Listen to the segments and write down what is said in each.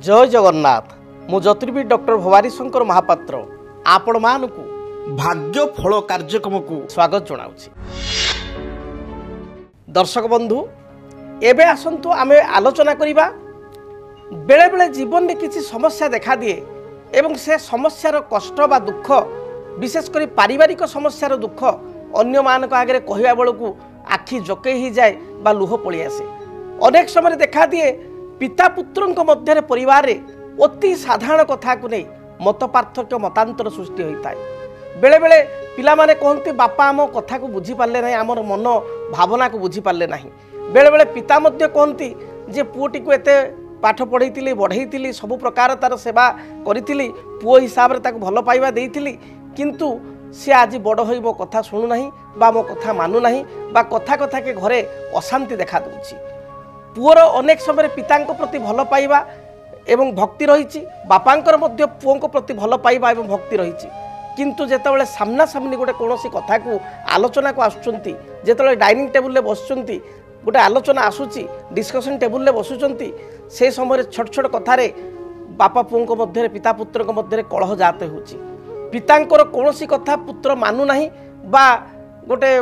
जय जगन्नाथ मु ज्योतिर्विद डॉक्टर भवानी शंकर महापात्र आपण मानकु भाग्य फल कार्यक्रम को स्वागत जनाउछि। दर्शक बंधु एबे आसंतु आमे आलोचना करिबा बेले बेले जीवन में किसी समस्या देखा दिए एवं से समस्यार कष्ट बा दुख विशेष करी पारिवारिक समस्यार दुख अन्य मानक आगे कहवा बेलू आखि जके ही जाए बा लुह पड़ी आसे। अनेक समय देखा दिए पिता पुत्र मध्य परिवार रे अति साधारण कथा को नहीं मत पार्थक्य मतांतर सृष्टि होता है। बेले बेले पिला माने कहते बापा आम कथा को बुझी पारे ना आमर मन भावना को बुझी पारे ना। बेले बेले पिता मध्य कहती जे पुओटी को एते पाठ पढ़ी बढ़ई सब प्रकार तार सेवा करी पुओ हिसाब से भल पाइबा देइथिली किंतु सी आज बड़ हो मो कथा शुणु नहीं बा मो कथा मानु नहीं बा कथा कथा के घरे अशांति देखा दूची। पुओर अनेक समय पिता प्रति भल पाइबा एवं भक्ति रही बापांकर मध्य पुओं प्रति भल पाइबा एवं भक्ति रही किंतु जेतेबेले सामना सामनी गोटे कौनसी कथा को आलोचना को आसुचंती जेतेबेले डाइनिंग टेबुल बसुचंती गोटे आलोचना आसूची डिस्कशन टेबुल बसुचंती से समय छोट छोट कथार बापा पुओं मध्य पिता पुत्र मध्य कलह जाते होची। पितांकर कौनसी कथा पुत्र मानु नहीं बा गोटे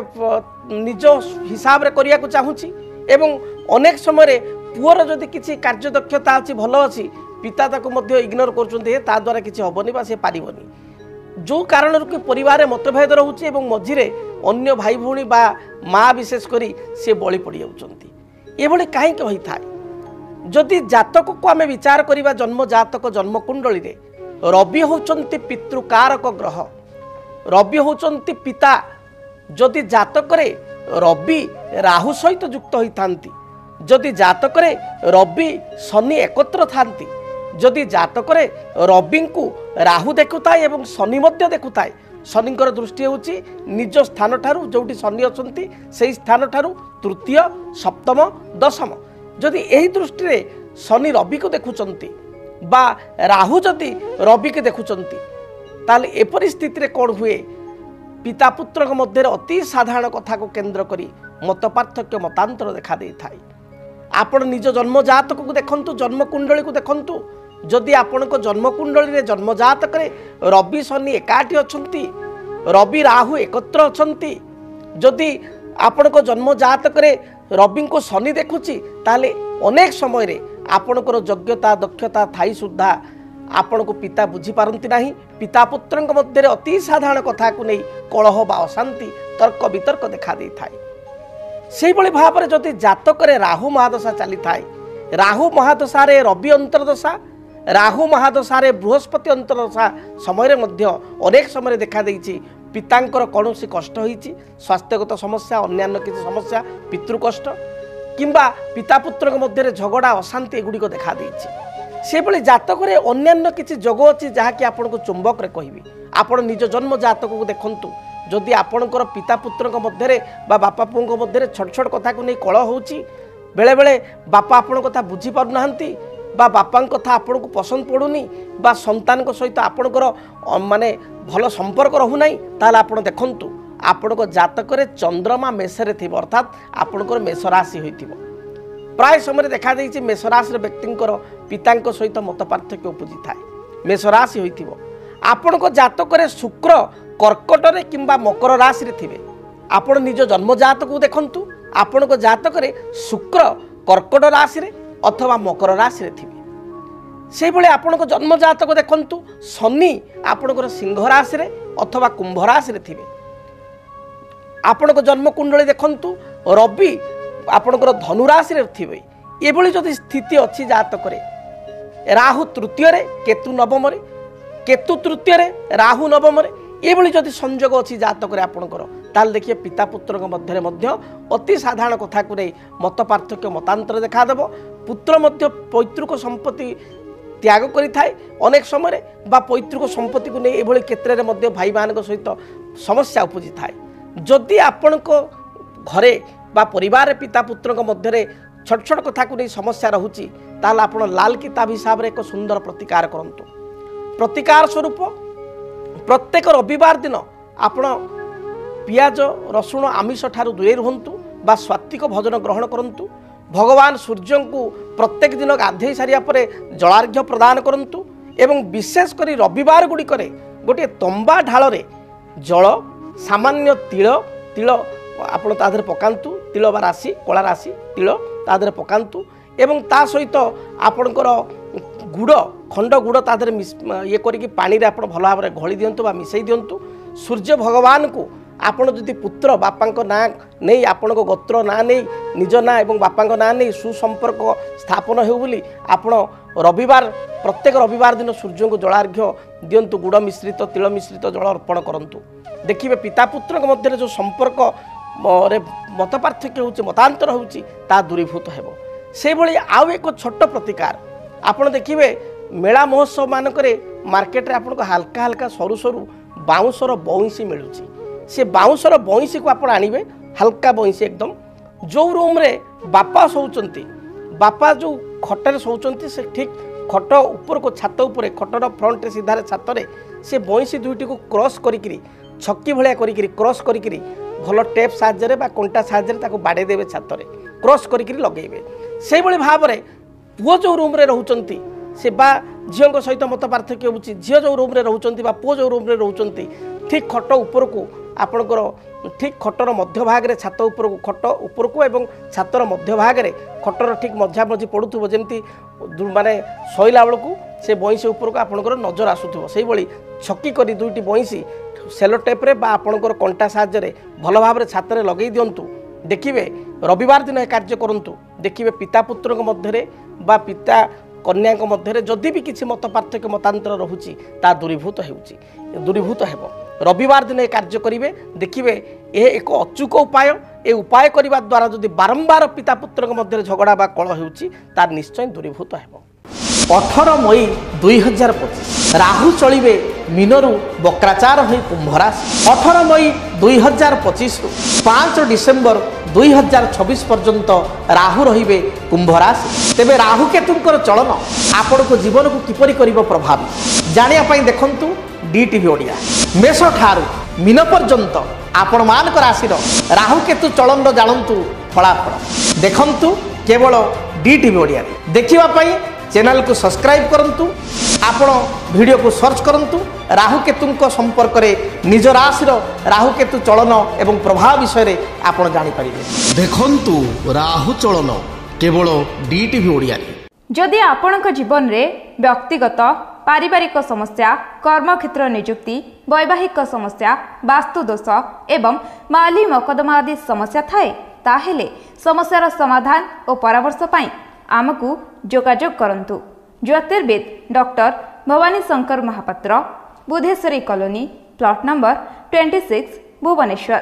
निज हिसाब रे करिया को चाहूची एवं अनेक समय पुअर जदि किसी कार्य दक्षता अच्छी भल अच्छी पिता ताको मध्य इग्नोर करछन्ते ता द्वारा किसी हबनी बा से पारिबनी जो कारण कि परिवार मतभेद रोचे एवं मझिरे अन्य भाई भौणी बा माँ विशेष करी से बलि पड़ जाउछन्ती। एभली काहेकि होइथाय जदि जातक को आमे विचार करिबा जन्म जातक जन्म कुंडली रे रवि होउछन्ती पितृकारक ग्रह रवि होउछन्ती पिता जदि जातक रे रवि राहु सहित युक्त होइथांती जदि जातक रे रवि शनि एकत्र थांती जदि जातक रे रवि को राहु देखुताए एवं शनि मध्य देखुताए शनिकर दृष्टि होउची निज स्थान ठारू जोटी शनि अछंती सेही स्थान ठारू तृतीय सप्तम दशम जदि एही दृष्टि रे शनि रवि को देखुचंती बा राहु जदि रवि के देखुचंती ताले एपरि स्थिति रे कोन हुए पिता पुत्र मध्य अति साधारण कथा को केंद्र करी मत पार्थक्य मतांतर देखा दे थाई। आपण निज जन्म जातक को देखंतु जन्म कुंडली को देखंतु जदि आपण को जन्म कुंडली रे जन्म जातक रे रवि शनि एकाठी अछंती रवि राहु एकत्र अछंती जदि आपण को जन्म जातक रे रवि को शनि देखुची ताले अनेक समय रे आपणकर योग्यता दक्षता थाई सुद्धा आपण को पिता बुझी पारंती नाही। पिता पुत्र मध्य अति साधारण कथा को नहीं कलह बा अशांति तर्क वितर्क देखा दे थाए। से भली भाव में जदि जातक रे राहु महादशा चली थाए राहु महादशा रे रवि अंतरदशा राहु महादशा रे बृहस्पति अंतरदशा समय मध्य अनेक समय देखा देइछि पितांकर कौनसी कष्ट होइछि स्वास्थ्यगत समस्या अन्यान्य किसी समस्या पितृ कष्ट किंबा पिता पुत्र मध्य झगड़ा अशांति एगुड़ी को देखा देइछि। से भली जातक रे अन्यान्य किसी जोग अच्छी जहाँकि आपण को चुंबक रे कहबी आपण निज जन्म जातक को देखंतु जदि आपणकर पिता पुत्र मध्य बा बापा पुओं मध्य छोट छोट कथा को नहीं कलह होउछि बेले बेले बापा आपण कथा बुझी पारु नाहंती बा बापा कथा आपण को पसंद पड़ुनी बा संतान को सहित आपणकर माने भल संपर्क रहू नाही ताले आपण देखंतु आपण जातक रे चंद्रमा मेष रे थिबो अर्थात आपणकर मेष राशि होइथिबो। प्राय समय देखा देइछि मेष राशि व्यक्तिंकर पितांक सहित मत पार्थक्य उपजी थाए मेष राशि होइथिबो। आपण को जातक रे शुक्र कर्कट रे किंबा मकर राशि रे थिबे आपण निज जन्म जातक को देखंतु आपण को जातक रे शुक्र कर्कट राशि रे अथवा मकर राशि रे थिबे से भले आपण को जन्म जातक देखंतु शनि आपण को सिंह राशि रे अथवा कुंभ राशि रे थिबे आपण को जन्म कुंडली देखंतु रवि आपणकर धनु राशि रे थिबे एभली जदि स्थिति अच्छी जातक रे राहु तृतीय रे केतु नवम रे केतु तृतीय रे राहु नवम रे एभली जदि संयोग अच्छी जातक रे आपणकर ताल देखिए पिता पुत्र मध्य अति साधारण कथा को नहीं मत पार्थक्य मतांतर देखा देव पुत्र मध्य पैतृक संपत्ति त्याग करि थाए अनेक समय बा पैतृक संपत्ति को नहीं एभली क्षेत्र में मध्य भाई मान सहित समस्या उपजी थाए। जदि आपण को घरे बा परिवार पिता पुत्र मध्य छोट छोट कथा को नहीं समस्या रहुची ताल आपण लाल किताब हिसाब रे एक सुंदर प्रतिकार करंतु। प्रतिकार स्वरूप प्रत्येक रविवार दिन आपण पियाज रसुण आमिष ठारू दूरे रुहंतु बा स्वात्विक भोजन ग्रहण करंतु भगवान सूर्य को प्रत्येक दिन गाधे सारिया परे जलार्घ्य प्रदान करंतु एवं विशेषकर रविवार गुड़िक गोटे तंबा ढाल जल सामान्य तिल तिल आपण तादर पकांतु तिल बा राशि कला राशि तिल तादर पकांतु एवं ता सहित आपणकर गुड़ खंड गुड़ तादर ये करिकी पानी रे आपण भल भाव घोली दियंतु बा मिसई दियंतु सूर्य भगवान को आपण जदि पुत्र बापा ना नहीं आपण गोत्र ना नहीं निज ना एवं बापा ना नहीं सुसंपर्क स्थापन हो बोली आपण रविवार प्रत्येक रविवार दिन सूर्य को जलार्घ्य दियंतु गुड़ मिश्रित तिल मिश्रित जल अर्पण करंतु देखिए पिता पुत्र मध्य जो संपर्क मत पार्थक्य होची मतांतर होची ता दूरीभूत हेबो से भली आउ एक छोट प्रतिकार आपण देखिए मेला महोत्सव मानकरे मार्केट रे आपन हल्का हल्का सरू सरू बाउंसर बइंसी मिलुची से बाउंसर बइंसी को आपण आनिबे हल्का बइंसी एकदम जो रूम रे बापा सोचंती बापा जो खटर सोचंती से ठीक खट ऊपर को छात ऊपर खटर फ्रंट सीधारे छात रे से बइंसी दुईटी को क्रॉस करिकरी छक्की भलिया करिकरी क्रॉस करिकरी भल टेप साहाय्य बा कंटा साहाय्य ताको बाड़े देबे छात रे क्रॉस करिकरी लगेबे से भली भाव रे पुओ जो रूम रे रहउचंती से बा झील सहित मत पार्थक्य होची झील जो रूम रे रहउचंती बा पुओ जो रूम रे रहउचंती ठीक खट ऊपर को आपणकर ठीक खटर मध्य भाग रे छात ऊपर को खट ऊपर को एवं छातर मध्य भाग रे खटर ठीक मझा मझी पड़ुथबो जेमती माने सैला बेल को से बइंसी ऊपर को आपणकर नजर आसुथबो सेही भली छक्की करी दुईटी बइंसी सेलो टेप रे बा आपणकर कंटा साहाय्य रे भल भाव रे छात रे लगेई दियंतु देखिए रविवार दिन यह कार्य करंतु देखिए पिता पुत्र मध्य बा पिता कन्या मध्य जदि भी किसी मत पार्थक्य मतांतर रहुची ता दूरीभूत होउची दूरीभूत हेबो रविवार दिन यह कार्य करेंगे देखिए यह एक अचूक उपाय ए उपाय करने द्वारा जदि बारंबार पिता पुत्र मध्य झगड़ा बा कलह होउची तार निश्चय दूरीभूत हेबो 18 मई 2025 राहु चलिबे मीनरु बक्राचार होई कुंभ राशि 18 मई 2025 रु 5 डिसेंबर 2026 पर्यंत राहु रहिबे कुंभ राशि तेबे राहु केतुंकर चलन आपण को जीवन को किपरि करिवो प्रभावित जानिया पई देखंतु डीटीवी ओडिया मेष ठारू मीन पर्यंत आपण मानक राशि राहु केतु चलन जानंतु फलाफल देखंतु केवल डीटीवी ओडिया देखिबा पई चैनल को सब्सक्राइब करंतु आपण वीडियो को सर्च करंतु राहु केतु संपर्क में निज राशि राहु केतु चलन एवं प्रभाव विषय रे आपण जानि परिबे देखंतु राहु चलन केवल डीटीवी ओडिया जदि आपणक जीवन रे व्यक्तिगत पारिवारिक समस्या कर्मक्षेत्र नियुक्ति वैवाहिक समस्या वास्तु दोष एवं माली मकदमा आदि समस्या थाए ताहेले समस्यार समाधान और परामर्श पाई आमकु जोगाजोग करंतु ज्योतिर्विद doctor Bhabani Shankar Mahapatra Budheswari colony plot number 26 Bhubaneswar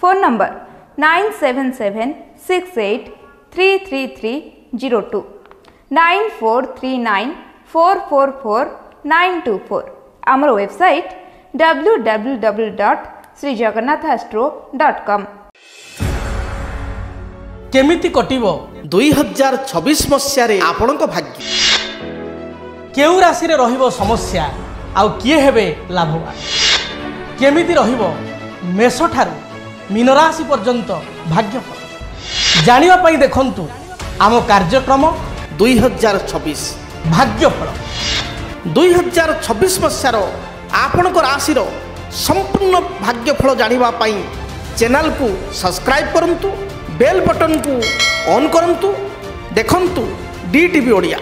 phone number 9776833302 9439444924 आमर वेबसाइट www.srijagannathastro.com केमिति कटिबो 2026 मसिया रे आपणक भाग्य केउ राशि रे रहिबो समस्या आउ किए हेबे लाभवान केमिति रहिबो मेष ठारू मीन राशि पर्यंत भाग्यफल जानिबा पई देखंतु आम कार्यक्रम 2026 भाग्यफल 2026 मसिया आपणक राशि संपूर्ण भाग्यफल जानिबा पई चैनल को सब्सक्राइब करंतु बेल बटन को ऑन करंतु देखंतु डीटीवी ओडिया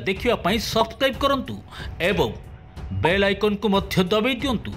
देखिवा पई सब्सक्राइब करंतु एवं बेल आइकन को मध्य दबाई दियंतु।